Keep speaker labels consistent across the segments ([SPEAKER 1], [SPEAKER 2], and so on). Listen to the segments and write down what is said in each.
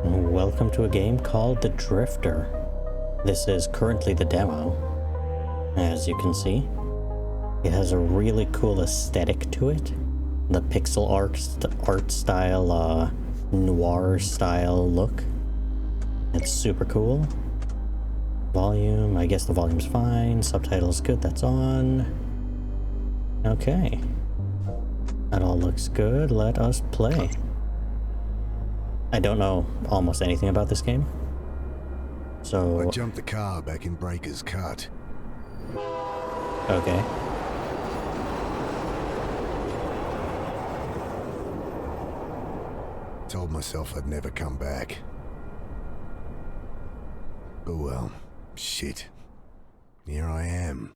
[SPEAKER 1] Welcome to a game called The Drifter. This is currently the demo, as you can see. It has a really cool aesthetic to it. The pixel art style, noir style look. It's super cool. Volume, I guess the volume's fine. Subtitles good, that's on. Okay. That all looks good. Let us play. I don't know almost anything about this game. So...
[SPEAKER 2] I jumped the car back in Breaker's Cut.
[SPEAKER 1] Okay.
[SPEAKER 2] Told myself I'd never come back. Oh well, shit. Here I am.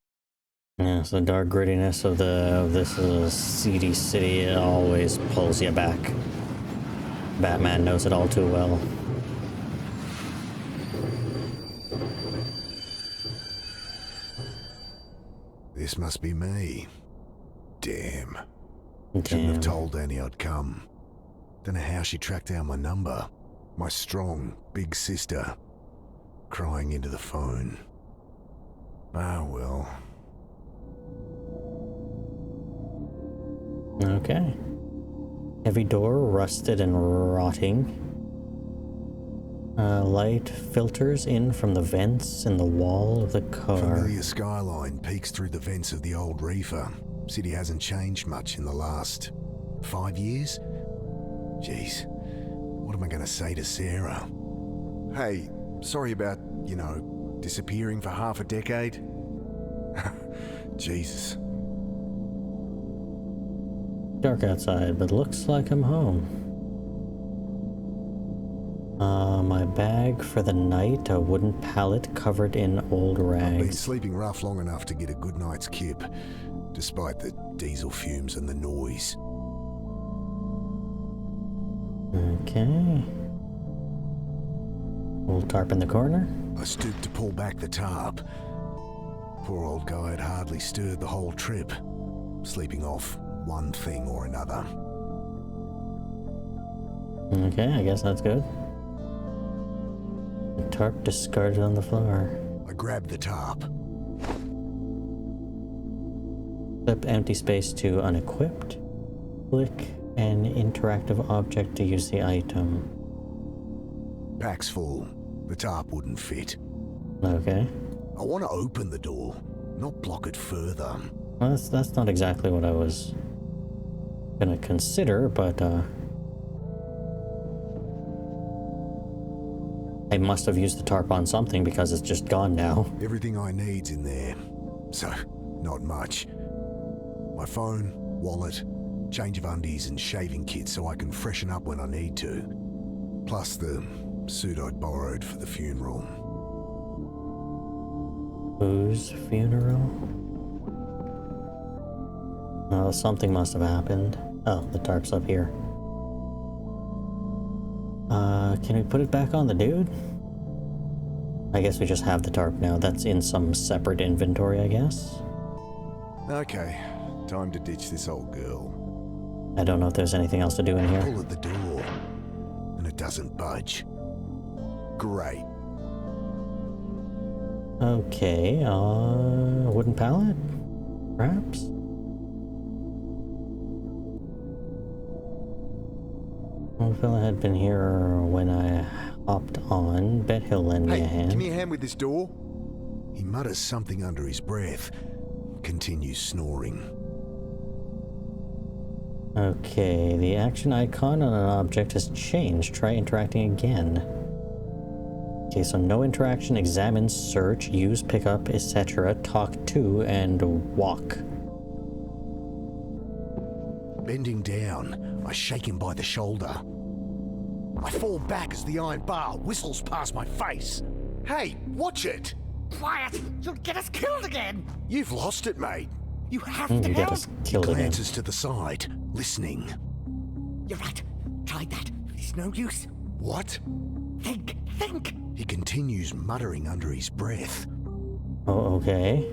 [SPEAKER 1] Yeah, so the dark grittiness of this seedy city, it always pulls you back. Batman knows it all too well.
[SPEAKER 2] This must be me. Damn. Shouldn't have told Annie I'd come. Don't know how she tracked down my number. My strong, big sister. Crying into the phone. Ah, well.
[SPEAKER 1] Okay. Heavy door, rusted and rotting. Light filters in from the vents in the wall of the car.
[SPEAKER 2] Familiar skyline peeks through the vents of the old reefer. City hasn't changed much in the last 5 years? Jeez, what am I gonna say to Sarah? Hey, sorry about, disappearing for half a decade. Jesus.
[SPEAKER 1] Dark outside, but looks like I'm home. My bag for the night, a wooden pallet covered in old rags.
[SPEAKER 2] I've been sleeping rough long enough to get a good night's kip, despite the diesel fumes and the noise.
[SPEAKER 1] Okay. Old tarp in the corner.
[SPEAKER 2] I stooped to pull back the tarp. Poor old guy had hardly stirred the whole trip, sleeping off one thing or another.
[SPEAKER 1] Okay, I guess that's good. The tarp discarded on the floor.
[SPEAKER 2] I grabbed the tarp.
[SPEAKER 1] Flip empty space to unequipped. Click an interactive object to use the item.
[SPEAKER 2] Pack's full. The tarp wouldn't fit.
[SPEAKER 1] Okay.
[SPEAKER 2] I want to open the door, not block it further.
[SPEAKER 1] Well, that's not exactly what I was gonna consider, but I must have used the tarp on something because it's just gone now.
[SPEAKER 2] Everything I need's in there, so not much. My phone, wallet, change of undies and shaving kit so I can freshen up when I need to. Plus the suit I'd borrowed for the funeral.
[SPEAKER 1] Whose funeral? Oh, something must have happened. Oh, the tarp's up here. Can we put it back on the dude? I guess we just have the tarp now. That's in some separate inventory, I guess.
[SPEAKER 2] Okay, time to ditch this old girl.
[SPEAKER 1] I don't know if there's anything else to do in here.
[SPEAKER 2] Pull at the door, and it doesn't budge. Great.
[SPEAKER 1] Okay, wooden pallet? Perhaps? Well, the fella had been here when I hopped on. Bet he'll lend me a hand.
[SPEAKER 2] Give me a hand with this door. He mutters something under his breath. Continues snoring.
[SPEAKER 1] Okay, the action icon on an object has changed. Try interacting again. Okay, so no interaction, examine, search, use, pick up, etc., talk to, and walk.
[SPEAKER 2] Bending down, I shake him by the shoulder. I fall back as the iron bar whistles past my face. Hey, watch it!
[SPEAKER 3] Quiet! You'll get us killed again!
[SPEAKER 2] You've lost it, mate.
[SPEAKER 3] You have
[SPEAKER 1] You
[SPEAKER 3] to
[SPEAKER 1] get
[SPEAKER 3] help!
[SPEAKER 1] us killed again.
[SPEAKER 2] Glances to the side, listening.
[SPEAKER 3] You're right. Tried that. It's no use.
[SPEAKER 2] What?
[SPEAKER 3] Think!
[SPEAKER 2] He continues muttering under his breath.
[SPEAKER 1] Oh, okay.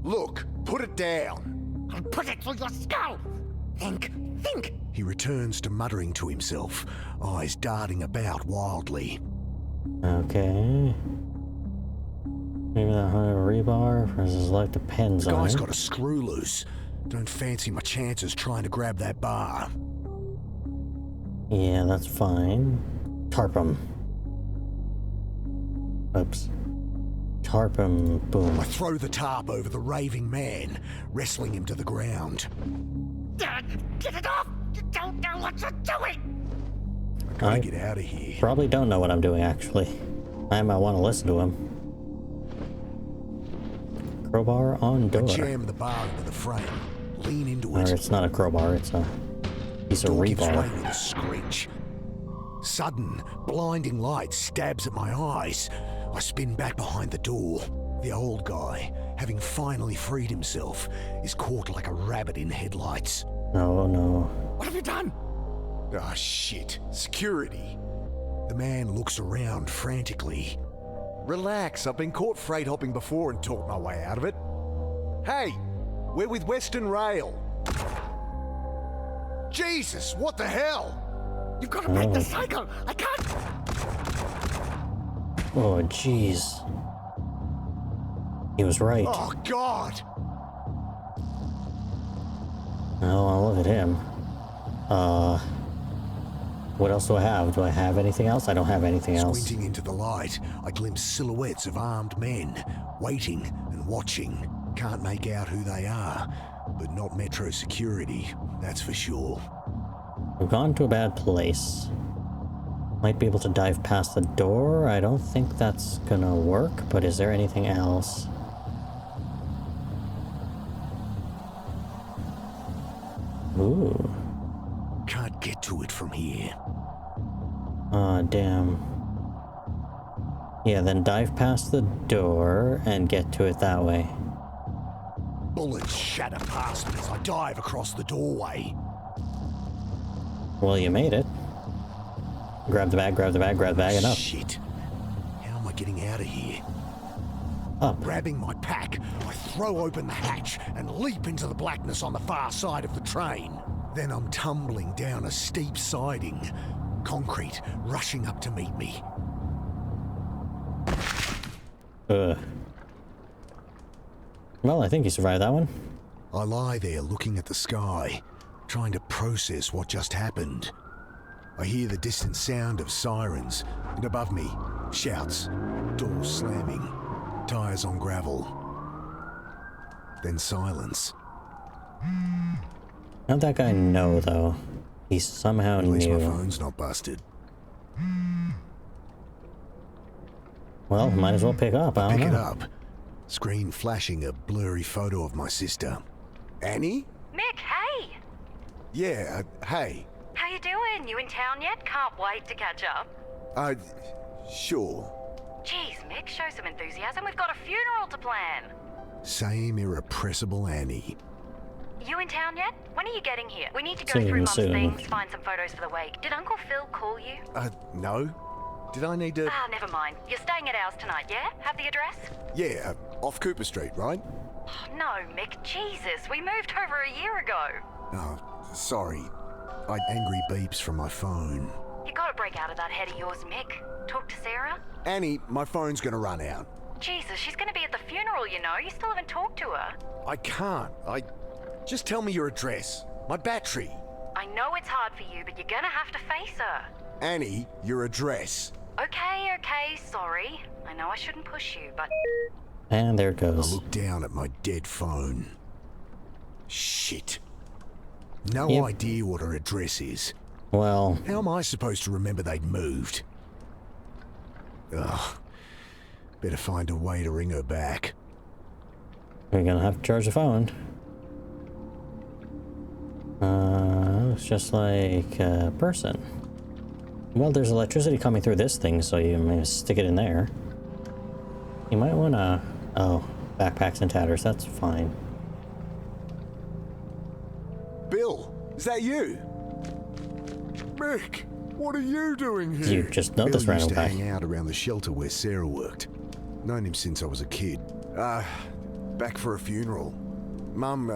[SPEAKER 2] Look, put it down.
[SPEAKER 3] I'll put it through your skull! Think! Think!
[SPEAKER 2] He returns to muttering to himself, eyes darting about wildly.
[SPEAKER 1] Okay. Maybe that high rebar as his life depends
[SPEAKER 2] The
[SPEAKER 1] on
[SPEAKER 2] guy's
[SPEAKER 1] it.
[SPEAKER 2] got a screw loose. Don't fancy my chances trying to grab that bar.
[SPEAKER 1] Yeah, that's fine. Tarp him. Oops. Tarp him. Boom.
[SPEAKER 2] I throw the tarp over the raving man, wrestling him to the ground.
[SPEAKER 3] Dad, get it off! You don't know what you're doing!
[SPEAKER 2] I gotta
[SPEAKER 1] I
[SPEAKER 2] get out of here.
[SPEAKER 1] probably don't know what I'm doing, actually. I might want to listen to him. Crowbar on
[SPEAKER 2] I
[SPEAKER 1] door.
[SPEAKER 2] jam the bar into the frame, lean into
[SPEAKER 1] Or
[SPEAKER 2] it.
[SPEAKER 1] it's not a crowbar, it's a piece of
[SPEAKER 2] Door gives way
[SPEAKER 1] rebar.
[SPEAKER 2] with a screech. Sudden, blinding light stabs at my eyes. I spin back behind the door. The old guy, having finally freed himself, is caught like a rabbit in headlights.
[SPEAKER 1] No, no.
[SPEAKER 3] What have you done?
[SPEAKER 2] Ah, shit. Security. The man looks around frantically.
[SPEAKER 4] Relax, I've been caught freight hopping before and talked my way out of it. Hey, we're with Western Rail. Jesus, what the hell?
[SPEAKER 3] You've got to break the cycle! I can't!
[SPEAKER 1] Oh, jeez. He was right.
[SPEAKER 4] Oh, God!
[SPEAKER 1] Oh, look at him. What else do I have? Do I have anything else? I don't have anything else.
[SPEAKER 2] Squinting into the light, I glimpse silhouettes of armed men, waiting and watching. Can't make out who they are, but not Metro security, that's for sure.
[SPEAKER 1] We've gone to a bad place. Might be able to dive past the door. I don't think that's gonna work, but is there anything else? Ooh.
[SPEAKER 2] Can't get to it from here.
[SPEAKER 1] Aw, damn. Yeah, then dive past the door and get to it that way.
[SPEAKER 2] Bullets shatter past me as I dive across the doorway.
[SPEAKER 1] Well, you made it. Grab the bag, grab the bag, grab the bag, and up.
[SPEAKER 2] Shit. How am I getting out of here?
[SPEAKER 1] Up.
[SPEAKER 2] Grabbing my pack, I throw open the hatch and leap into the blackness on the far side of the train. Then I'm tumbling down a steep siding, concrete rushing up to meet me.
[SPEAKER 1] Well, I think you survived that one.
[SPEAKER 2] I lie there looking at the sky, trying to process what just happened. I hear the distant sound of sirens, and above me, shouts, doors slamming, tires on gravel. Then silence.
[SPEAKER 1] How'd that guy know, though? He somehow
[SPEAKER 2] At least my
[SPEAKER 1] knew.
[SPEAKER 2] phone's not busted.
[SPEAKER 1] Well, might as well pick up. I don't
[SPEAKER 2] Pick it
[SPEAKER 1] know.
[SPEAKER 2] up. Screen flashing a blurry photo of my sister.
[SPEAKER 4] Annie?
[SPEAKER 5] Mick, hey!
[SPEAKER 4] Yeah, hey.
[SPEAKER 5] How you doing? You in town yet? Can't wait to catch up.
[SPEAKER 4] Sure.
[SPEAKER 5] Jeez, Mick, show some enthusiasm. We've got a funeral to plan.
[SPEAKER 2] Same irrepressible Annie.
[SPEAKER 5] You in town yet? When are you getting here? We need to go
[SPEAKER 1] Soon,
[SPEAKER 5] through Mum's
[SPEAKER 1] soon.
[SPEAKER 5] things, find some photos for the wake. Did Uncle Phil call you?
[SPEAKER 4] No. Did I need to...
[SPEAKER 5] Ah, never mind. You're staying at ours tonight, yeah? Have the address?
[SPEAKER 4] Yeah, off Cooper Street, right?
[SPEAKER 5] Oh, no, Mick, Jesus. We moved over a year ago.
[SPEAKER 2] Oh, sorry. Angry beeps from my phone.
[SPEAKER 5] You gotta break out of that head of yours, Mick. Talk to Sarah?
[SPEAKER 4] Annie, my phone's gonna run out.
[SPEAKER 5] Jesus, she's gonna be at the funeral, you know. You still haven't talked to her.
[SPEAKER 4] I can't. Just tell me your address. My battery.
[SPEAKER 5] I know it's hard for you, but you're gonna have to face her.
[SPEAKER 4] Annie, your address.
[SPEAKER 5] Okay, sorry. I know I shouldn't push you, but...
[SPEAKER 1] And there it
[SPEAKER 2] I
[SPEAKER 1] goes.
[SPEAKER 2] look down at my dead phone. Shit. No
[SPEAKER 1] Yep.
[SPEAKER 2] idea what her address is.
[SPEAKER 1] Well,
[SPEAKER 2] How am I supposed to remember they'd moved? Ugh. Better find a way to ring her back.
[SPEAKER 1] we're gonna have to charge the phone. It's just like a person. Well, there's electricity coming through this thing, so you may stick it in there. You might wanna... Oh, backpacks and tatters, that's fine.
[SPEAKER 4] Bill, is that you? Mick, what are you doing here?
[SPEAKER 1] You just know this
[SPEAKER 2] Bill
[SPEAKER 1] random
[SPEAKER 2] used to
[SPEAKER 1] guy.
[SPEAKER 2] hang out around the shelter where Sarah worked. Known him since I was a kid.
[SPEAKER 4] Back for a funeral. Mum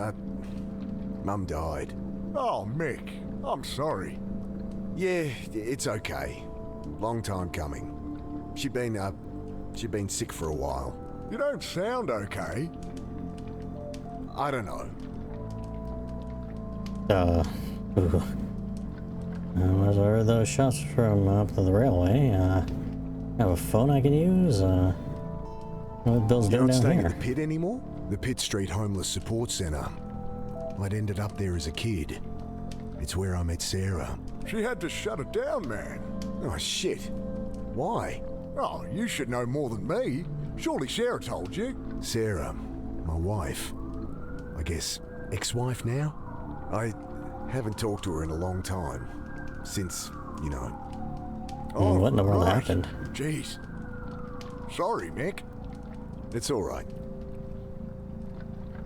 [SPEAKER 4] died. Oh, Mick, I'm sorry.
[SPEAKER 2] Yeah, it's okay. Long time coming. She'd been sick for a while.
[SPEAKER 4] You don't sound okay.
[SPEAKER 2] I don't know.
[SPEAKER 1] Ooh. Those are those shots from up to the railway. Have a phone I can use? What Bill's
[SPEAKER 2] You're
[SPEAKER 1] doing
[SPEAKER 2] not
[SPEAKER 1] down
[SPEAKER 2] staying
[SPEAKER 1] here?
[SPEAKER 2] at the pit anymore? The Pitt Street Homeless Support Centre. I'd ended up there as a kid. It's where I met Sarah.
[SPEAKER 4] She had to shut it down, man.
[SPEAKER 2] Oh, shit. Why?
[SPEAKER 4] Oh, you should know more than me. Surely Sarah told you.
[SPEAKER 2] Sarah, my wife. I guess ex-wife now? I haven't talked to her in a long time. Since, you know.
[SPEAKER 4] Oh,
[SPEAKER 1] what in the world
[SPEAKER 4] right.
[SPEAKER 1] happened?
[SPEAKER 4] Jeez. Sorry, Mick.
[SPEAKER 2] It's alright.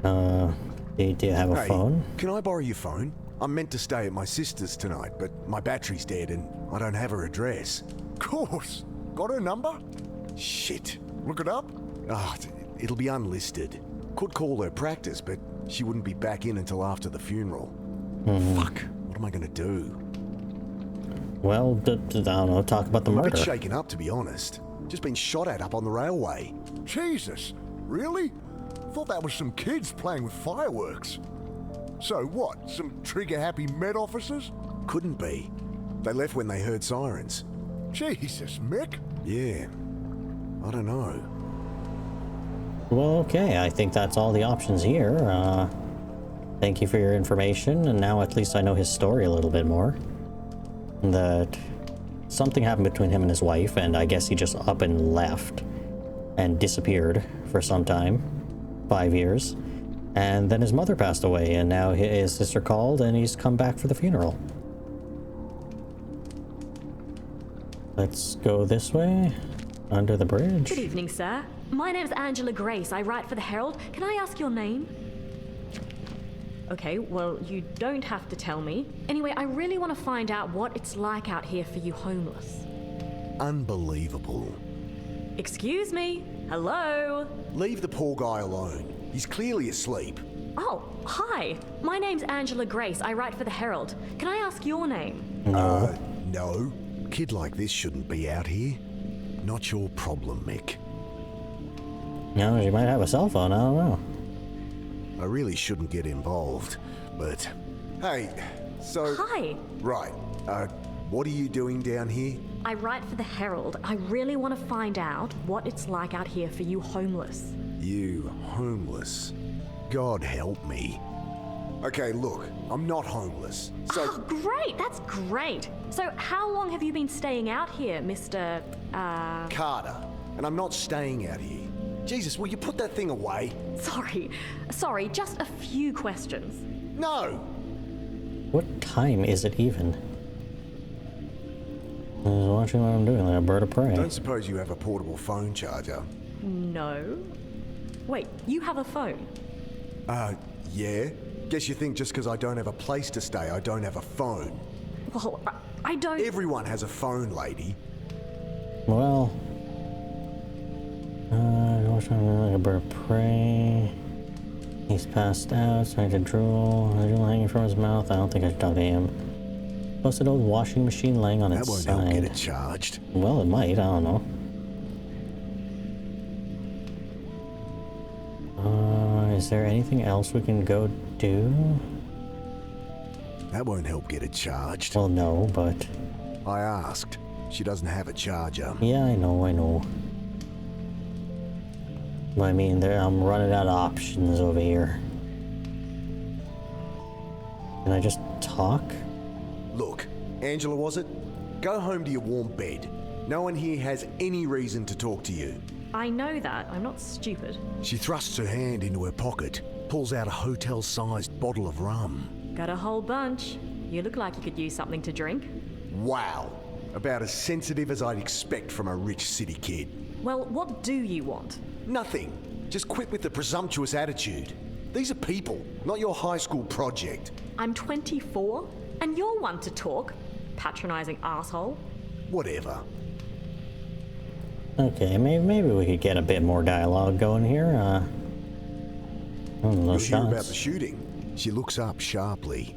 [SPEAKER 1] Do you have a
[SPEAKER 2] Hey,
[SPEAKER 1] phone?
[SPEAKER 2] can I borrow your phone? I'm meant to stay at my sister's tonight, but my battery's dead and I don't have her address.
[SPEAKER 4] Course. Got her number?
[SPEAKER 2] Shit.
[SPEAKER 4] Look it up?
[SPEAKER 2] It'll be unlisted. Could call her practice, but she wouldn't be back in until after the funeral. Fuck. What am I gonna do?
[SPEAKER 1] Well, I don't know. Talk about the
[SPEAKER 2] I'm a bit
[SPEAKER 1] murder.
[SPEAKER 2] shaken up, to be honest. Just been shot at up on the railway.
[SPEAKER 4] Jesus. Really? Thought that was some kids playing with fireworks. So what? Some trigger-happy Met officers?
[SPEAKER 2] Couldn't be. They left when they heard sirens.
[SPEAKER 4] Jesus, Mick.
[SPEAKER 2] Yeah. I don't know.
[SPEAKER 1] Well, okay. I think that's all the options here. Thank you for your information, and now at least I know his story a little bit more. That something happened between him and his wife, and I guess he just up and left and disappeared for some time, 5 years. And then his mother passed away, and now his sister called, and he's come back for the funeral. Let's go this way, under the bridge.
[SPEAKER 6] Good evening, sir. My name's Angela Grace. I write for the Herald. Can I ask your name? Okay, well, you don't have to tell me. Anyway, I really want to find out what it's like out here for you homeless.
[SPEAKER 2] Unbelievable.
[SPEAKER 6] Excuse me? Hello?
[SPEAKER 2] Leave the poor guy alone. He's clearly asleep.
[SPEAKER 6] Oh, hi. My name's Angela Grace. I write for the Herald. Can I ask your name?
[SPEAKER 2] No. Kid like this shouldn't be out here. Not your problem, Mick.
[SPEAKER 1] No, she might have a cell phone. I don't know.
[SPEAKER 2] I really shouldn't get involved, but... Hey, so...
[SPEAKER 6] Hi.
[SPEAKER 2] Right, what are you doing down here?
[SPEAKER 6] I write for the Herald. I really want to find out what it's like out here for you homeless.
[SPEAKER 2] You homeless? God help me. Okay, look, I'm not homeless, so...
[SPEAKER 6] Oh, great. That's great. So how long have you been staying out here, Mr.
[SPEAKER 2] Carter, and I'm not staying out here. Jesus, will you put that thing away?
[SPEAKER 6] Sorry, just a few questions.
[SPEAKER 2] No!
[SPEAKER 1] What time is it even? I was watching what I'm doing, like a bird of prey.
[SPEAKER 2] Don't suppose you have a portable phone charger?
[SPEAKER 6] No. Wait, you have a phone?
[SPEAKER 2] Yeah? Guess you think just because I don't have a place to stay, I don't have a phone.
[SPEAKER 6] Well, I don't...
[SPEAKER 2] Everyone has a phone, lady.
[SPEAKER 1] Well, watching like a bird of prey. He's passed out, starting to drool. Drool hanging from his mouth. I don't think I should talk to him. Busted old washing machine laying on
[SPEAKER 2] That
[SPEAKER 1] its
[SPEAKER 2] won't help get
[SPEAKER 1] side.
[SPEAKER 2] it charged.
[SPEAKER 1] Well, it might. I don't know. Is there anything else we can go do?
[SPEAKER 2] That won't help get it charged.
[SPEAKER 1] Well, no, but
[SPEAKER 2] I asked. She doesn't have a charger.
[SPEAKER 1] yeah, I know. But I mean, I'm running out of options over here. Can I just talk?
[SPEAKER 2] Look, Angela, was it? Go home to your warm bed. No one here has any reason to talk to you.
[SPEAKER 6] I know that. I'm not stupid.
[SPEAKER 2] She thrusts her hand into her pocket, pulls out a hotel-sized bottle of rum.
[SPEAKER 6] Got a whole bunch. You look like you could use something to drink.
[SPEAKER 2] Wow. About as sensitive as I'd expect from a rich city kid.
[SPEAKER 6] Well, what do you want?
[SPEAKER 2] Nothing. Just quit with the presumptuous attitude. These are people, not your high school project.
[SPEAKER 6] I'm 24, and you're one to talk. Patronizing asshole.
[SPEAKER 2] Whatever.
[SPEAKER 1] Okay, maybe we could get a bit more dialogue going here.
[SPEAKER 2] You'll
[SPEAKER 1] Those
[SPEAKER 2] hear about
[SPEAKER 1] shots.
[SPEAKER 2] the shooting. She looks up sharply.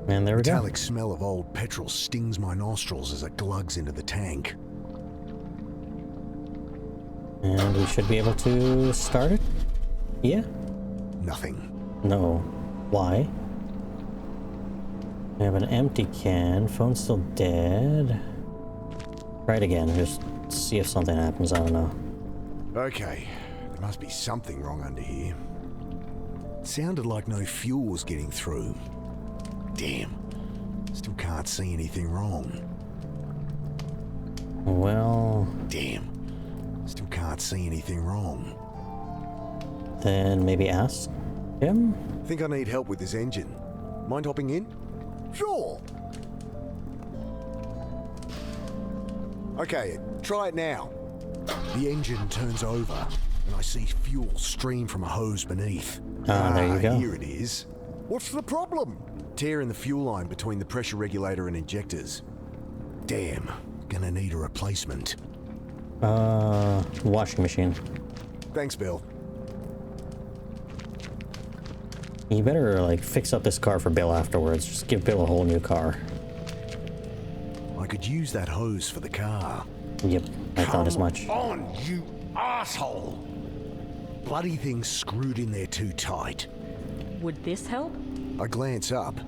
[SPEAKER 1] And there we go.
[SPEAKER 2] Metallic smell of old petrol stings my nostrils as it glugs into the tank.
[SPEAKER 1] And we should be able to start it? Yeah?
[SPEAKER 2] Nothing.
[SPEAKER 1] No. Why? We have an empty can. Phone's still dead. Try it again. Just see if something happens. I don't know.
[SPEAKER 2] Okay, there must be something wrong under here. It sounded like no fuel was getting through. Damn. Still can't see anything wrong.
[SPEAKER 1] Well,
[SPEAKER 2] Damn. Still can't see anything wrong.
[SPEAKER 1] then maybe ask him?
[SPEAKER 2] Think I need help with this engine. Mind hopping in?
[SPEAKER 4] Sure.
[SPEAKER 2] Okay, try it now. The engine turns over, and I see fuel stream from a hose beneath.
[SPEAKER 1] There you go.
[SPEAKER 2] Here it is.
[SPEAKER 4] What's the problem?
[SPEAKER 2] Tear in the fuel line between the pressure regulator and injectors. Damn, gonna need a replacement.
[SPEAKER 1] Washing machine.
[SPEAKER 2] Thanks, Bill.
[SPEAKER 1] You better, like, fix up this car for Bill afterwards. Just give Bill a whole new car.
[SPEAKER 2] I could use that hose for the car.
[SPEAKER 1] Yep, I thought as much.
[SPEAKER 2] On, you asshole! Bloody thing's screwed in there too tight.
[SPEAKER 6] Would this help?
[SPEAKER 2] I glance up.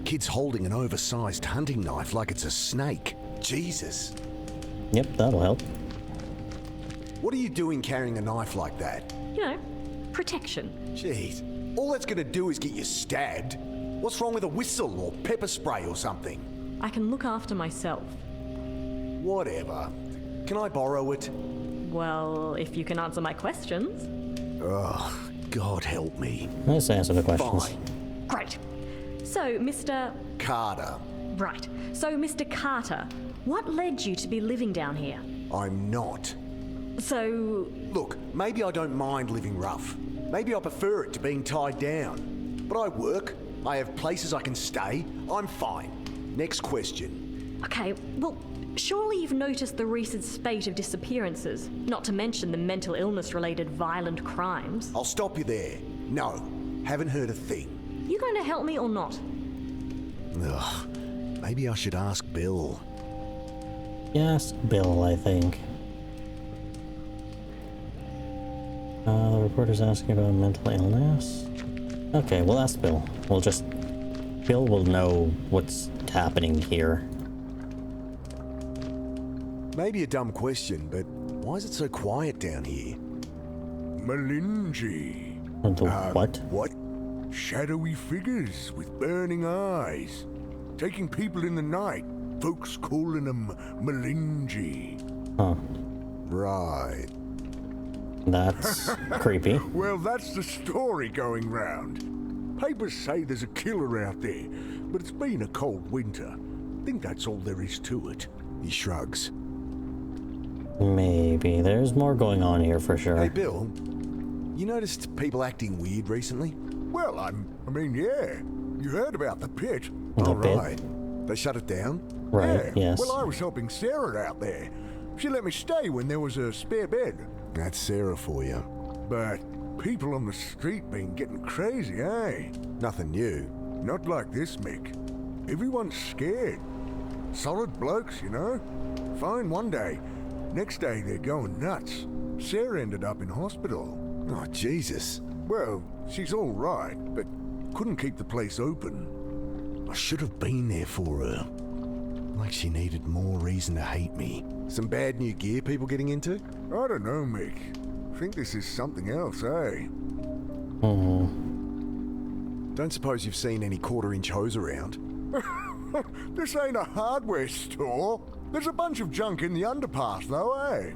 [SPEAKER 2] Kid's holding an oversized hunting knife like it's a snake. Jesus.
[SPEAKER 1] Yep, that'll help.
[SPEAKER 2] What are you doing carrying a knife like that?
[SPEAKER 6] You know, protection.
[SPEAKER 2] Jeez. All that's gonna do is get you stabbed. What's wrong with a whistle or pepper spray or something?
[SPEAKER 6] I can look after myself.
[SPEAKER 2] Whatever. Can I borrow it?
[SPEAKER 6] Well, if you can answer my questions.
[SPEAKER 2] Ugh, God help me.
[SPEAKER 1] Let's answer the questions.
[SPEAKER 2] Fine.
[SPEAKER 6] Great. So, Mr.
[SPEAKER 2] Carter.
[SPEAKER 6] Right. So, Mr. Carter, what led you to be living down here?
[SPEAKER 2] I'm not.
[SPEAKER 6] So,
[SPEAKER 2] Look, maybe I don't mind living rough. Maybe I prefer it to being tied down. But I work. I have places I can stay. I'm fine. Next question.
[SPEAKER 6] okay, well, surely you've noticed the recent spate of disappearances, not to mention the mental illness-related violent crimes.
[SPEAKER 2] I'll stop you there. No, haven't heard a thing.
[SPEAKER 6] You going to help me or not?
[SPEAKER 2] Ugh, maybe I should ask Bill.
[SPEAKER 1] Yes, Bill, I think. The reporter's asking about mental illness. Okay, we'll ask Bill. Bill will know what's happening here.
[SPEAKER 2] Maybe a dumb question, but why is it so quiet down here?
[SPEAKER 4] Melingi.
[SPEAKER 1] The what?
[SPEAKER 2] What?
[SPEAKER 4] Shadowy figures with burning eyes. Taking people in the night. Folks calling them Melingi.
[SPEAKER 1] Huh.
[SPEAKER 2] Right.
[SPEAKER 1] That's creepy.
[SPEAKER 4] Well, that's the story going round. Papers say there's a killer out there, but it's been a cold winter. Think that's all there is to it.
[SPEAKER 2] He shrugs.
[SPEAKER 1] Maybe. There's more going on here for sure.
[SPEAKER 2] Hey, Bill. You noticed people acting weird recently?
[SPEAKER 4] Well, I mean, yeah. You heard about the pit.
[SPEAKER 1] The
[SPEAKER 2] All
[SPEAKER 1] bit?
[SPEAKER 2] right. They shut it down?
[SPEAKER 1] Right,
[SPEAKER 4] Yeah.
[SPEAKER 1] yes.
[SPEAKER 4] Well, I was helping Sarah out there. She let me stay when there was a spare bed.
[SPEAKER 2] That's Sarah for you.
[SPEAKER 4] But people on the street been getting crazy, eh?
[SPEAKER 2] Nothing new.
[SPEAKER 4] Not like this, Mick. Everyone's scared. Solid blokes, you know? Fine one day. Next day, they're going nuts. Sarah ended up in hospital.
[SPEAKER 2] Oh, Jesus.
[SPEAKER 4] Well, she's all right, but couldn't keep the place open.
[SPEAKER 2] I should have been there for her. Like she needed more reason to hate me. Some bad new gear people getting into?
[SPEAKER 4] I don't know, Mick. Think this is something else, eh?
[SPEAKER 2] Don't suppose you've seen any quarter-inch hose around?
[SPEAKER 4] This ain't a hardware store. There's a bunch of junk in the underpass, though, eh?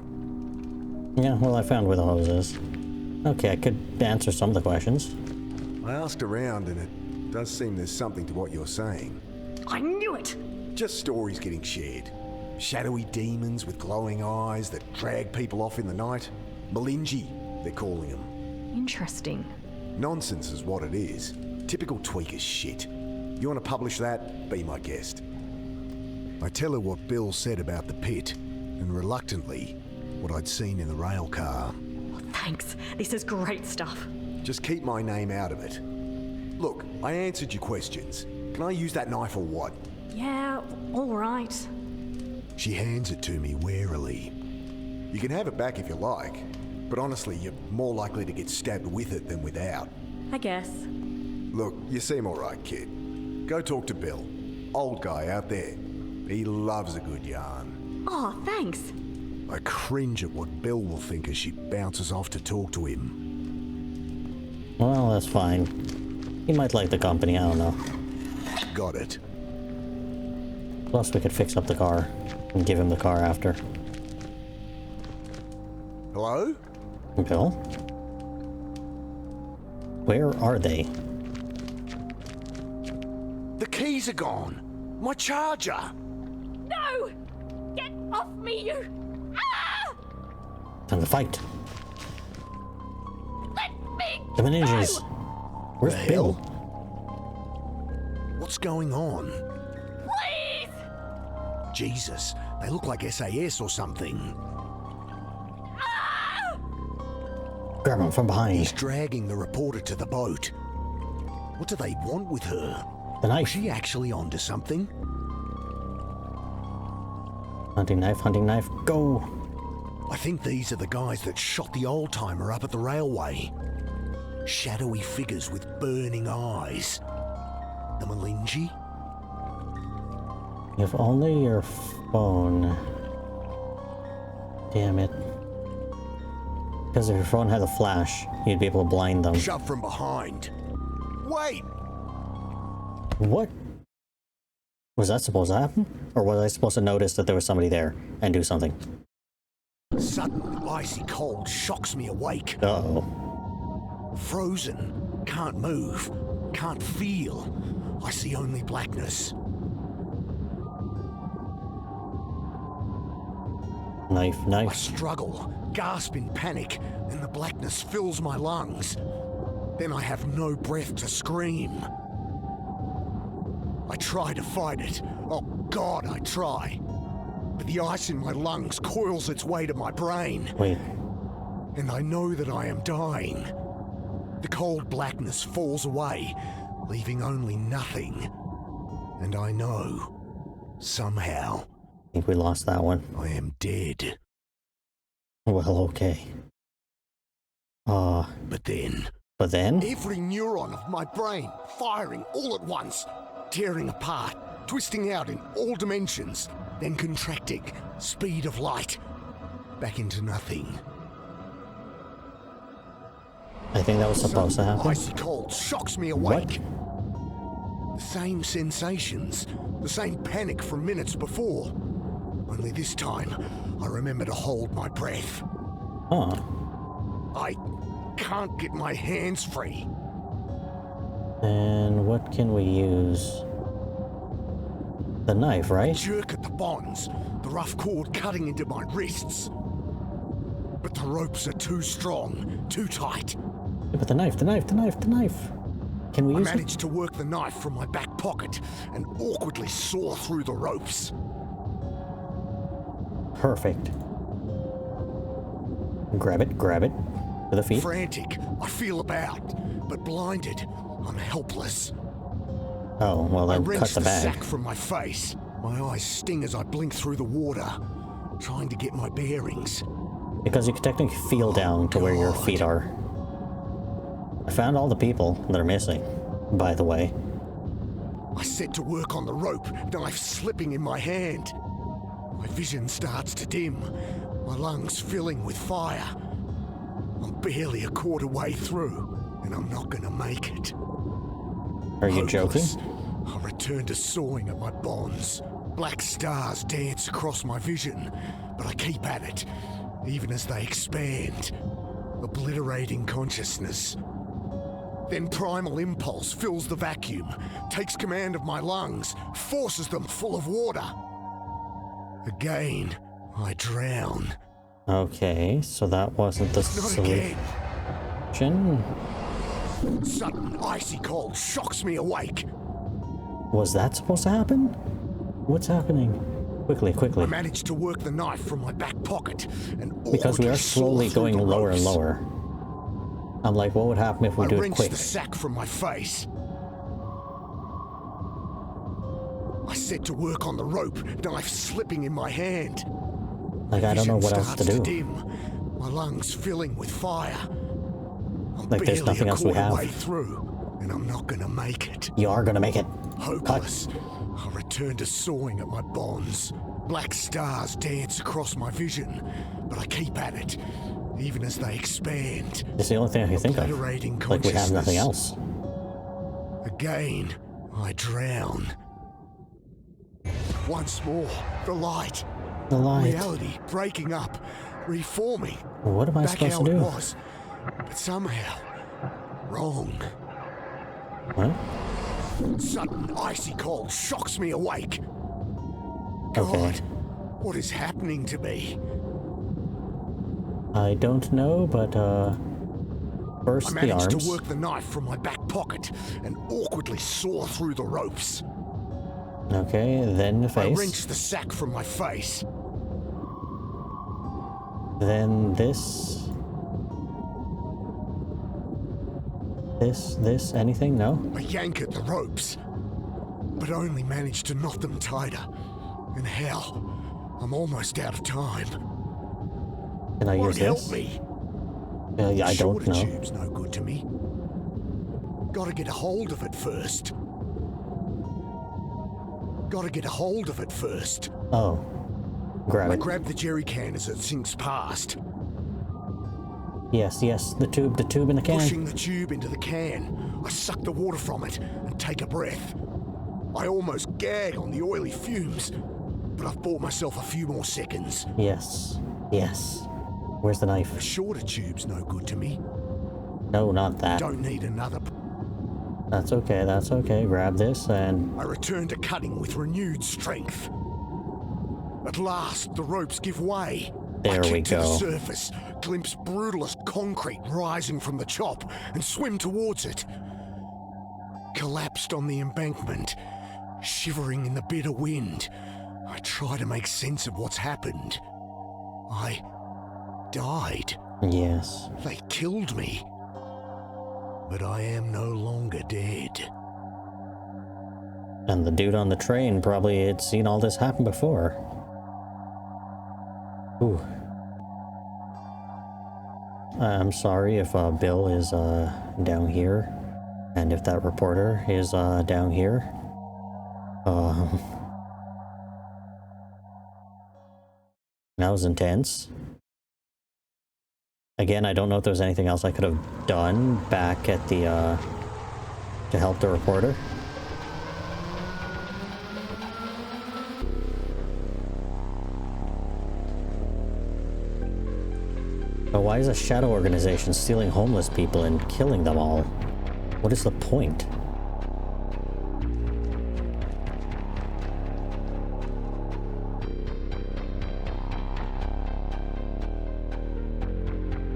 [SPEAKER 1] Yeah, well, I found where the hose is. Okay, I could answer some of the questions.
[SPEAKER 2] I asked around and it does seem there's something to what you're saying.
[SPEAKER 6] I knew it!
[SPEAKER 2] Just stories getting shared. Shadowy demons with glowing eyes that drag people off in the night. Melingi, they're calling them.
[SPEAKER 6] Interesting.
[SPEAKER 2] Nonsense is what it is. Typical tweaker shit. You want to publish that? Be my guest. I tell her what Bill said about the pit, and reluctantly, what I'd seen in the rail car.
[SPEAKER 6] Thanks. This is great stuff.
[SPEAKER 2] Just keep my name out of it. Look, I answered your questions. Can I use that knife or what?
[SPEAKER 6] Yeah, alright.
[SPEAKER 2] She hands it to me warily. You can have it back if you like, but honestly, you're more likely to get stabbed with it than without.
[SPEAKER 6] I guess.
[SPEAKER 2] Look, you seem alright, kid. Go talk to Bill. Old guy out there. He loves a good yarn.
[SPEAKER 6] Oh, thanks.
[SPEAKER 2] I cringe at what Bill will think as she bounces off to talk to him.
[SPEAKER 1] Well, that's fine. He might like the company, I don't know.
[SPEAKER 2] Got it.
[SPEAKER 1] Plus, we could fix up the car and give him the car after.
[SPEAKER 2] Hello?
[SPEAKER 1] Bill? Where are they?
[SPEAKER 2] The keys are gone. My charger.
[SPEAKER 6] No! Get off me, you! Ah!
[SPEAKER 1] Time to fight.
[SPEAKER 6] Let me
[SPEAKER 1] The ninjas. Where's
[SPEAKER 2] The
[SPEAKER 1] Bill?
[SPEAKER 2] hell? What's going on?
[SPEAKER 6] Please!
[SPEAKER 2] Jesus, they look like SAS or something.
[SPEAKER 6] Ah!
[SPEAKER 1] Grab him from
[SPEAKER 2] He's
[SPEAKER 1] behind.
[SPEAKER 2] dragging the reporter to the boat. What do they want with her?
[SPEAKER 1] The
[SPEAKER 2] Was
[SPEAKER 1] knife.
[SPEAKER 2] she actually onto something?
[SPEAKER 1] Hunting knife, go!
[SPEAKER 2] I think these are the guys that shot the old-timer up at the railway. Shadowy figures with burning eyes. The Malinji?
[SPEAKER 1] If only your phone. Damn it. Because if your phone had a flash, you'd be able to blind them.
[SPEAKER 2] Shove from behind. Wait!
[SPEAKER 1] What? Was that supposed to happen? Or was I supposed to notice that there was somebody there and do something?
[SPEAKER 2] Sudden icy cold shocks me awake.
[SPEAKER 1] Uh-oh.
[SPEAKER 2] Frozen. Can't move. Can't feel. I see only blackness.
[SPEAKER 1] Knife,
[SPEAKER 2] I
[SPEAKER 1] knife.
[SPEAKER 2] struggle, gasp in panic, and the blackness fills my lungs. Then I have no breath to scream. I try to fight it. Oh God, I try. But the ice in my lungs coils its way to my brain,
[SPEAKER 1] Wait.
[SPEAKER 2] and I know that I am dying. The cold blackness falls away, leaving only nothing. And I know, somehow,
[SPEAKER 1] I think we lost that one.
[SPEAKER 2] I am dead.
[SPEAKER 1] Well, okay.
[SPEAKER 2] But then,
[SPEAKER 1] But then?
[SPEAKER 2] every neuron of my brain firing all at once, tearing apart, twisting out in all dimensions, then contracting, speed of light, back into nothing.
[SPEAKER 1] I think that was supposed to happen.
[SPEAKER 2] Icy cold shocks me awake. The same sensations, the same panic from minutes before. Only this time, I remember to hold my breath.
[SPEAKER 1] Huh.
[SPEAKER 2] I can't get my hands free.
[SPEAKER 1] And what can we use? The knife, right?
[SPEAKER 2] Jerk at the bonds, the rough cord cutting into my wrists. But the ropes are too strong, too tight.
[SPEAKER 1] Yeah, but the knife. Can we
[SPEAKER 2] I
[SPEAKER 1] use it?
[SPEAKER 2] managed to work the knife from my back pocket and awkwardly saw through the ropes.
[SPEAKER 1] Perfect. Grab it. With the feet.
[SPEAKER 2] Frantic, I feel about, but blinded, I'm helpless.
[SPEAKER 1] Oh, well
[SPEAKER 2] I
[SPEAKER 1] then
[SPEAKER 2] wrench
[SPEAKER 1] cut the
[SPEAKER 2] the
[SPEAKER 1] bag.
[SPEAKER 2] sack from my face. My eyes sting as I blink through the water, trying to get my bearings.
[SPEAKER 1] Because you can technically feel down to where your feet are. I found all the people that are missing, by the way.
[SPEAKER 2] I set to work on the rope, knife slipping in my hand. My vision starts to dim, my lungs filling with fire. I'm barely a quarter way through, and I'm not gonna make it.
[SPEAKER 1] Are you joking?
[SPEAKER 2] Hopeless, I return to sawing at my bonds. Black stars dance across my vision, but I keep at it, even as they expand, obliterating consciousness. Then primal impulse fills the vacuum, takes command of my lungs, forces them full of water. Again, I drown.
[SPEAKER 1] Okay, so that wasn't the
[SPEAKER 2] Not again.
[SPEAKER 1] solution.
[SPEAKER 2] Sudden icy cold shocks me awake.
[SPEAKER 1] Was that supposed to happen? What's happening? Quickly.
[SPEAKER 2] I managed to work the knife from my back pocket and
[SPEAKER 1] Because we
[SPEAKER 2] awkwardly
[SPEAKER 1] are slowly
[SPEAKER 2] saw through
[SPEAKER 1] going
[SPEAKER 2] the
[SPEAKER 1] lower and
[SPEAKER 2] ropes.
[SPEAKER 1] lower. I'm like, what would happen if we
[SPEAKER 2] I
[SPEAKER 1] do it
[SPEAKER 2] wrenched
[SPEAKER 1] quick?
[SPEAKER 2] the sack from my face. set to work on the rope, knife slipping in my hand.
[SPEAKER 1] Like, I don't know
[SPEAKER 2] Vision
[SPEAKER 1] what else to
[SPEAKER 2] starts
[SPEAKER 1] do.
[SPEAKER 2] dim, my lungs filling with fire. I'm
[SPEAKER 1] Like, there's
[SPEAKER 2] barely
[SPEAKER 1] nothing
[SPEAKER 2] a
[SPEAKER 1] else we
[SPEAKER 2] quarter
[SPEAKER 1] have.
[SPEAKER 2] way through, and I'm not gonna make it.
[SPEAKER 1] You are gonna make it.
[SPEAKER 2] Hopeless. I return to sawing at my bonds. Black stars dance across my vision, but I keep at it, even as they expand.
[SPEAKER 1] It's the only thing I can think of.
[SPEAKER 2] Obliterating
[SPEAKER 1] Like, we have nothing
[SPEAKER 2] consciousness.
[SPEAKER 1] else.
[SPEAKER 2] Again, I drown. Once more, the light.
[SPEAKER 1] The light.
[SPEAKER 2] Reality breaking up, reforming.
[SPEAKER 1] What am I
[SPEAKER 2] Back
[SPEAKER 1] supposed
[SPEAKER 2] how
[SPEAKER 1] to
[SPEAKER 2] it
[SPEAKER 1] do?
[SPEAKER 2] was, but somehow wrong.
[SPEAKER 1] What?
[SPEAKER 2] Sudden icy cold shocks me awake.
[SPEAKER 1] Okay.
[SPEAKER 2] God, what is happening to me?
[SPEAKER 1] I don't know, but, first
[SPEAKER 2] I
[SPEAKER 1] the
[SPEAKER 2] manage
[SPEAKER 1] arms.
[SPEAKER 2] to work the knife from my back pocket and awkwardly saw through the ropes.
[SPEAKER 1] Okay, then the
[SPEAKER 2] I
[SPEAKER 1] face.
[SPEAKER 2] wrench the sack from my face.
[SPEAKER 1] Then this. This, anything? No?
[SPEAKER 2] I yank at the ropes, but only manage to knot them tighter. And hell, I'm almost out of time.
[SPEAKER 1] Can I
[SPEAKER 2] Won't
[SPEAKER 1] use
[SPEAKER 2] help
[SPEAKER 1] this?
[SPEAKER 2] me.
[SPEAKER 1] I don't
[SPEAKER 2] Shorter
[SPEAKER 1] know.
[SPEAKER 2] tube's no good to me. Gotta get a hold of it first.
[SPEAKER 1] Oh. Grab
[SPEAKER 2] I
[SPEAKER 1] it.
[SPEAKER 2] grab the jerry can as it sinks past,
[SPEAKER 1] Yes, the tube in the can.
[SPEAKER 2] pushing the tube into the can. I suck the water from it and take a breath. I almost gag on the oily fumes, but I've bought myself a few more seconds.
[SPEAKER 1] Yes. Where's the
[SPEAKER 2] A
[SPEAKER 1] knife?
[SPEAKER 2] shorter tube's no good to me.
[SPEAKER 1] No, not that.
[SPEAKER 2] Don't need another.
[SPEAKER 1] That's okay. Grab this and...
[SPEAKER 2] I return to cutting with renewed strength. At last, the ropes give way.
[SPEAKER 1] There
[SPEAKER 2] I kick
[SPEAKER 1] we
[SPEAKER 2] to the
[SPEAKER 1] go.
[SPEAKER 2] surface, glimpse brutalist concrete rising from the chop, and swim towards it. Collapsed on the embankment, shivering in the bitter wind, I try to make sense of what's happened. I died.
[SPEAKER 1] Yes.
[SPEAKER 2] They killed me. But I am no longer dead.
[SPEAKER 1] And the dude on the train probably had seen all this happen before. Ooh. I'm sorry if Bill is down here, and if that reporter is down here. That was intense. Again, I don't know if there was anything else I could have done back at the to help the reporter. But why is a shadow organization stealing homeless people and killing them all? What is the point?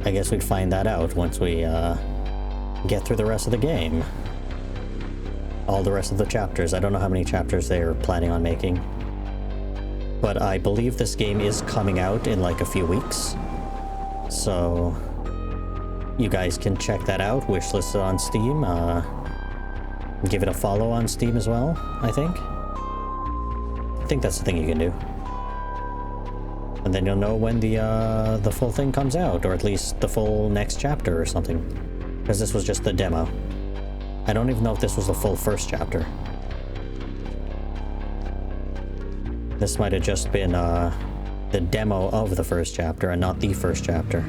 [SPEAKER 1] I guess we'd find that out once we get through the rest of the game. All the rest of the chapters. I don't know how many chapters they're planning on making. But I believe this game is coming out in like a few weeks. So you guys can check that out. Wishlisted on Steam. Give it a follow on Steam as well, I think. I think that's the thing you can do. And then you'll know when the full thing comes out, or at least the full next chapter or something. Because this was just the demo. I don't even know if this was the full first chapter. This might have just been the demo of the first chapter and not the first chapter.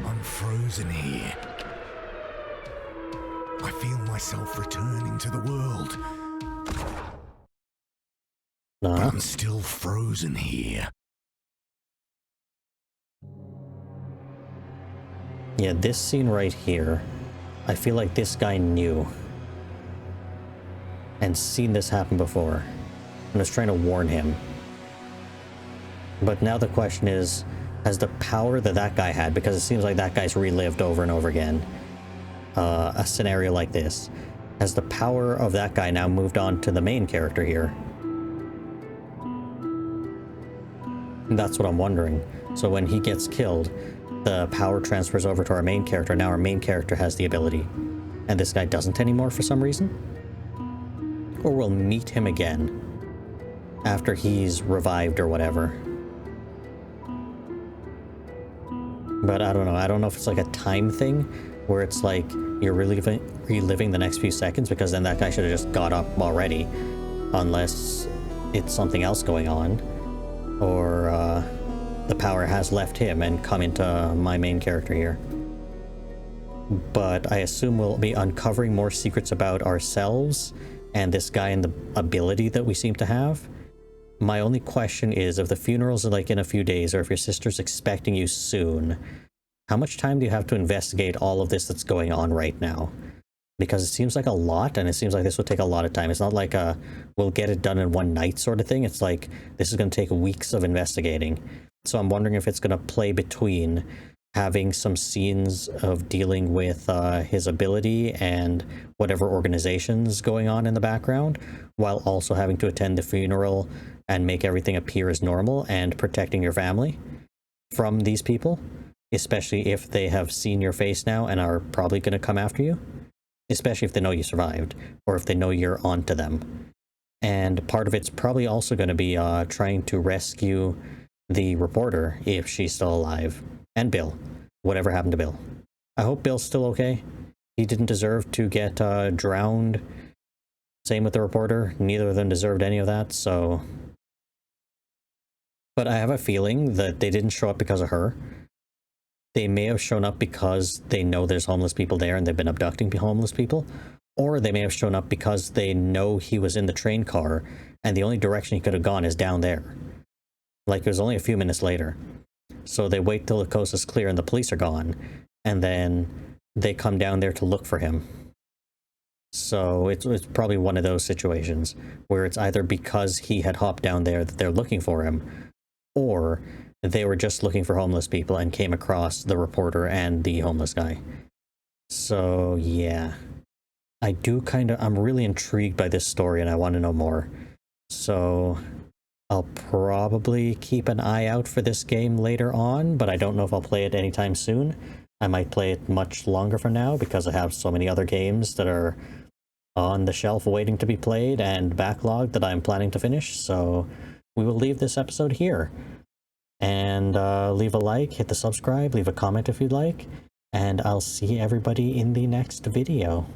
[SPEAKER 2] I'm frozen here. I feel myself returning to the world. But I'm still frozen here.
[SPEAKER 1] Yeah, this scene right here, I feel like this guy knew and seen this happen before and was trying to warn him. But now the question is, has the power that guy had, because it seems like that guy's relived over and over again a scenario like this, has the power of that guy now moved on to the main character here? And that's what I'm wondering. So when he gets killed, the power transfers over to our main character. Now our main character has the ability, and this guy doesn't anymore for some reason? or we'll meet him again after he's revived or whatever. But I don't know. I don't know if it's like a time thing where it's like you're reliving the next few seconds, because then that guy should have just got up already, unless it's something else going on, or the power has left him and come into my main character here. But I assume we'll be uncovering more secrets about ourselves and this guy and the ability that we seem to have. My only question is, if the funeral's like in a few days, or if your sister's expecting you soon, how much time do you have to investigate all of this that's going on right now? Because it seems like a lot, and it seems like this will take a lot of time. It's not like we'll get it done in one night sort of thing. It's like this is going to take weeks of investigating. So I'm wondering if it's going to play between having some scenes of dealing with his ability and whatever organization's going on in the background, while also having to attend the funeral and make everything appear as normal and protecting your family from these people, especially if they have seen your face now and are probably going to come after you, especially if they know you survived or if they know you're onto them. And part of it's probably also going to be trying to rescue the reporter if she's still alive, and Bill, whatever happened to Bill. I hope Bill's still okay. He didn't deserve to get drowned. Same with the reporter. Neither of them deserved any of that, so... But I have a feeling that they didn't show up because of her. They may have shown up because they know there's homeless people there and they've been abducting homeless people. Or they may have shown up because they know he was in the train car and the only direction he could have gone is down there. Like, it was only a few minutes later. So they wait till the coast is clear and the police are gone, and then they come down there to look for him. So it's probably one of those situations where it's either because he had hopped down there that they're looking for him, or they were just looking for homeless people and came across the reporter and the homeless guy. So yeah, I'm really intrigued by this story and I want to know more. So I'll probably keep an eye out for this game later on, but I don't know if I'll play it anytime soon. I might play it much longer from now because I have so many other games that are on the shelf waiting to be played and backlogged that I'm planning to finish. So we will leave this episode here. And leave a like, hit the subscribe, leave a comment if you'd like, and I'll see everybody in the next video.